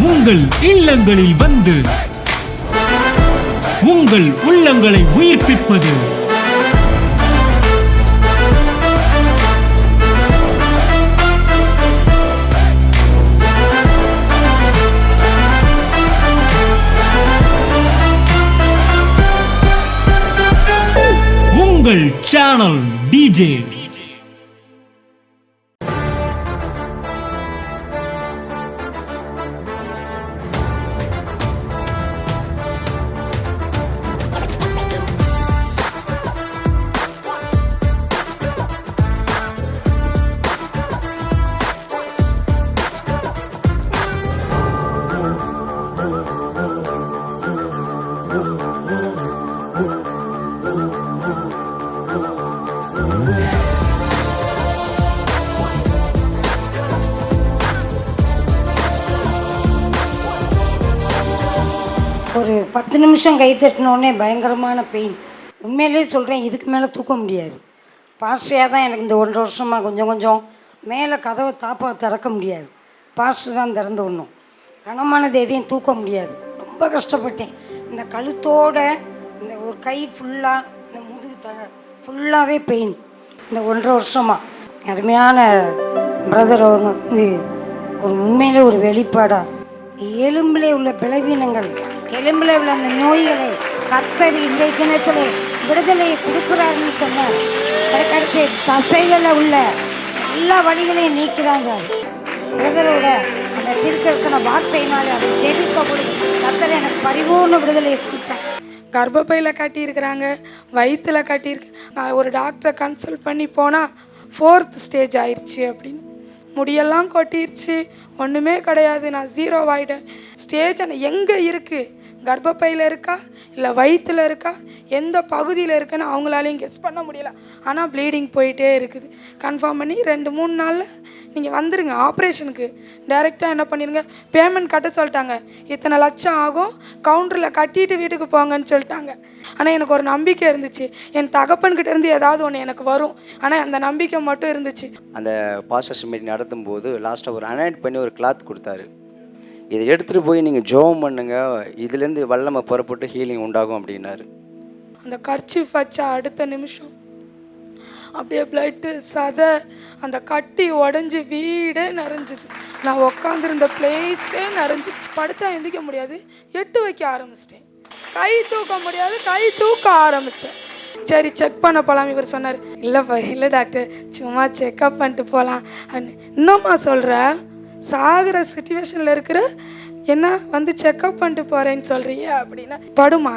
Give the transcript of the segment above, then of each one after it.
உங்கள் இல்லங்களில் வந்து உங்கள் உள்ளங்களை உயிர்ப்பிப்பது உங்கள் சேனல் டிஜே. ஒரு 10 நிமிஷம் கை தட்டினோடனே பயங்கரமான பெயின். உண்மையிலே சொல்கிறேன், இதுக்கு மேலே தூக்க முடியாது. பாஸ்டரையாக தான் எனக்கு இந்த 1.5 வருஷமாக கொஞ்சம் மேலே கதவை தாப்பாக திறக்க முடியாது. பாஸ்டர் தான் திறந்து விடணும். கனமானது எதையும் தூக்க முடியாது. ரொம்ப கஷ்டப்பட்டேன். இந்த கழுத்தோட இந்த ஒரு கை ஃபுல்லாக, இந்த முதுகு ஃபுல்லாகவே பெயின். இந்த 1.5 வருஷமாக அருமையான பிரதர் அவங்க வந்து ஒரு உண்மையிலே ஒரு வெளிப்பாடாக எலும்பிலே உள்ள பலவீனங்கள், எலும்பில் உள்ள அந்த நோய்களை கர்த்தர் இந்த தினத்தில் விடுதலையை கொடுக்குறாருன்னு சொன்னார். அதுக்கடுத்து தசைகளில் உள்ள எல்லா வழிகளையும் நீக்கிறாங்க. பிரதரோட அந்த தீர்க்கதரிசன வார்த்தையினாலே அதை ஜெபிக்க பொழுது கர்த்தர் எனக்கு பரிபூர்ண விடுதலையை கொடுத்தார். கர்ப்பப்பையில் கட்டியிருக்கிறாங்க, வயிற்றில் கட்டியிருக்கு. நான் ஒரு டாக்டரை கன்சல்ட் பண்ணி போனால் 4th ஸ்டேஜ் ஆயிடுச்சு அப்படின்னு. முடியெல்லாம் கொட்டிடுச்சு, ஒன்றுமே கிடையாது, நான் 0 ஆகிட்டேன். ஸ்டேஜ் எங்கே இருக்குது, கர்ப்பப்பையில் இருக்கா இல்லை வயிற்றில் இருக்கா, எந்த பகுதியில் இருக்குன்னு அவங்களாலையும் கெஸ் பண்ண முடியல. ஆனால் ப்ளீடிங் போயிட்டே இருக்குது. கன்ஃபார்ம் பண்ணி 2-3 நாளில் நீங்கள் வந்துடுங்க ஆப்ரேஷனுக்கு. டைரெக்டாக என்ன பண்ணிடுங்க, பேமெண்ட் கட்ட சொல்லிட்டாங்க. இத்தனை லட்சம் ஆகும், கவுண்டரில் கட்டிட்டு வீட்டுக்கு போங்கன்னு சொல்லிட்டாங்க. ஆனால் எனக்கு ஒரு நம்பிக்கை இருந்துச்சு, என் தகப்பன்கிட்ட இருந்து ஏதாவது ஒன்று எனக்கு வரும். ஆனால் அந்த நம்பிக்கை மட்டும் இருந்துச்சு. அந்த பாஸ்டர்ஸ் மீட்டிங் நடத்தும் போது லாஸ்ட்டாக ஒரு அனாய்ட் பண்ணி ஒரு கிளாத் கொடுத்தாரு. இதை எடுத்துகிட்டு போய் நீங்கள் ஜோம் பண்ணுங்க, இதுலேருந்து வல்லமை புறப்பட்டு ஹீலிங் உண்டாகும் அப்படின்னாரு. அந்த கர்ச்சீஃப் வச்சா அடுத்த நிமிஷம் அப்படியே பிளட்டு சதை அந்த கட்டி உடஞ்சி வீடே நிறைஞ்சிது. நான் உக்காந்துருந்த பிளேஸே நிறைஞ்சிச்சு. படுத்தா எந்திக்க முடியாது, 8 வைக்க ஆரம்பிச்சிட்டேன். கை தூக்க முடியாது, கை தூக்க ஆரம்பித்தேன். சரி செக் பண்ண போகலாம். இவர் சொன்னார், இல்லை டாக்டர், சும்மா செக்அப் பண்ணிட்டு போகலாம். இன்னும்மா சொல்கிற, சாகிற சுச்சுவேஷனில் இருக்கிற என்ன வந்து செக்அப் பண்ணிட்டு போகிறேன்னு சொல்கிறிய அப்படின்னா, படுமா.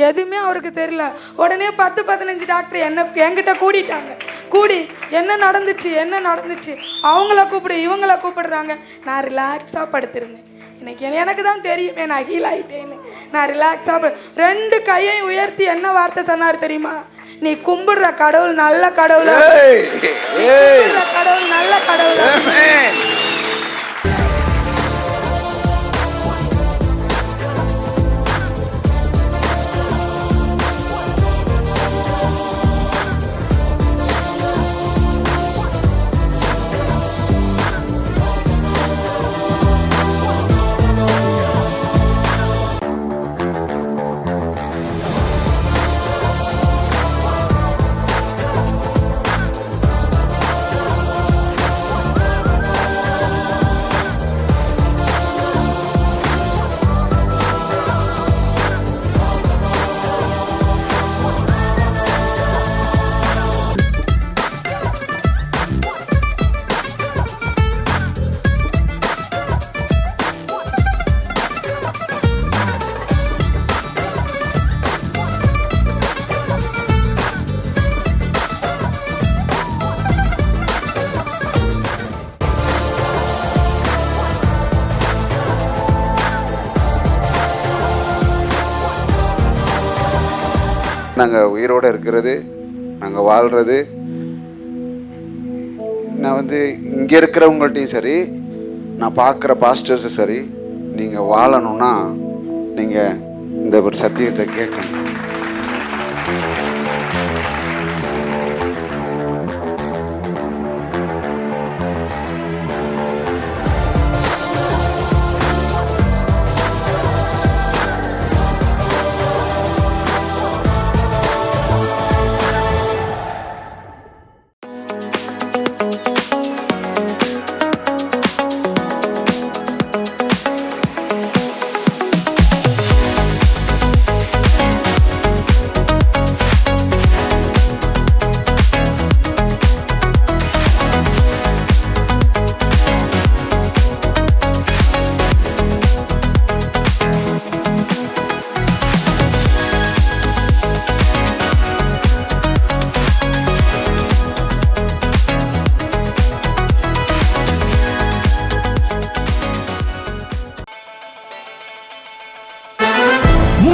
எதுவுமே அவருக்கு தெரியல. உடனே 10-15 டாக்டர் என்கிட்ட கூடிட்டாங்க. கூடி என்ன நடந்துச்சு அவங்கள கூப்பிடு இவங்கள கூப்பிடுறாங்க. நான் ரிலாக்ஸாக படுத்திருந்தேன். எனக்கு தான் தெரியுமே நான் ஹீல் ஆகிட்டேன்னு. நான் ரிலாக்ஸாக 2 கையையும் உயர்த்தி என்ன வார்த்தை சொன்னார் தெரியுமா, நீ கும்பிடுற கடவுள் நல்ல கடவுள், கடவுள் நல்ல கடவுள். நாங்கள் உயிரோடு இருக்கிறது, நாங்கள் வாழ்கிறது, நான் வந்து இங்கே இருக்கிறவங்கள்ட்டையும் சரி, நான் பார்க்குற பாஸ்டர்ஸும் சரி, நீங்கள் வாழணும்னா நீங்கள் இந்த ஒரு சத்தியத்தை கேட்கணும்.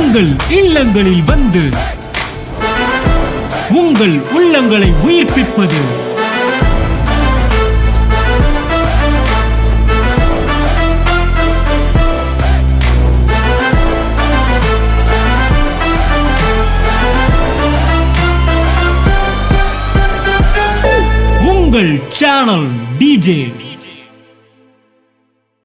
உங்கள் இல்லங்களில் வந்து உங்கள் உள்ளங்களை உயிர்ப்பிப்பது உங்கள் சேனல் டிஜே